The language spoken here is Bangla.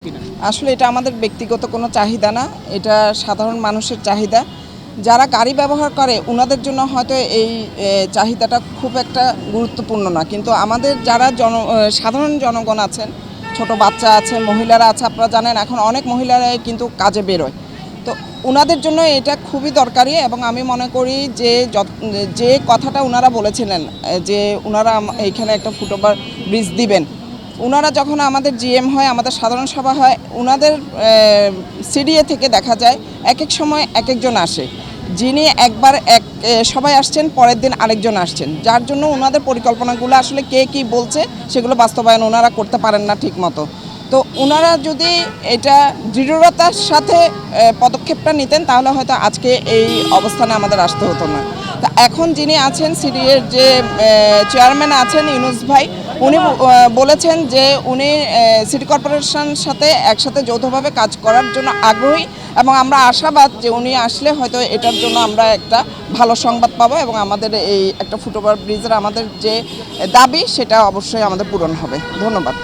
কিনা? আসলে এটা আমাদের ব্যক্তিগত কোনো চাহিদা না, এটা সাধারণ মানুষের চাহিদা। যারা গাড়ি ব্যবহার করে উনাদের জন্য হয়তো এই চাহিদাটা খুব একটা গুরুত্বপূর্ণ না। কিন্তু আমাদের যারা সাধারণ জনগণ আছেন, ছোট বাচ্চা আছে, মহিলারা আছে, আপনারা জানেন এখন অনেক মহিলারাই কিন্তু কাজে বেরোয়। তো উনাদের জন্য এটা খুবই দরকারি এবং আমি মনে করি যে যে কথাটা উনারা বলেছিলেন যে উনারা এইখানে একটা ফুটওভার ব্রিজ দিবেন। উনারা যখন আমাদের জিএম হয়, আমাদের সাধারণ সভা হয়, উনাদের সিডিএ থেকে দেখা যায় এক সময় একজন আসে, যিনি একবার সবাই আসছেন, পরের দিন আরেকজন আসছেন, যার জন্য ওনাদের পরিকল্পনাগুলো আসলে কে কী বলছে সেগুলো বাস্তবায়ন ওনারা করতে পারেন না ঠিক মতো। তো ওনারা যদি এটা দৃঢ়তার সাথে পদক্ষেপটা নিতেন তাহলে হয়তো আজকে এই অবস্থানে আমাদের আসতে হতো না। তা এখন যিনি আছেন সিডিএর যে চেয়ারম্যান আছেন ইউনুস ভাই, উনি বলেছেন যে উনি সিটি কর্পোরেশনের সাথে একসাথে যৌথভাবে কাজ করার জন্য আগ্রহী এবং আমরা আশাবাদ যে উনি আসলে হয়তো এটার জন্য আমরা একটা ভালো সংবাদ পাবো এবং আমাদের এই একটা ফুটওভার ব্রিজের আমাদের যে দাবি সেটা অবশ্যই আমাদের পূরণ হবে। ধন্যবাদ।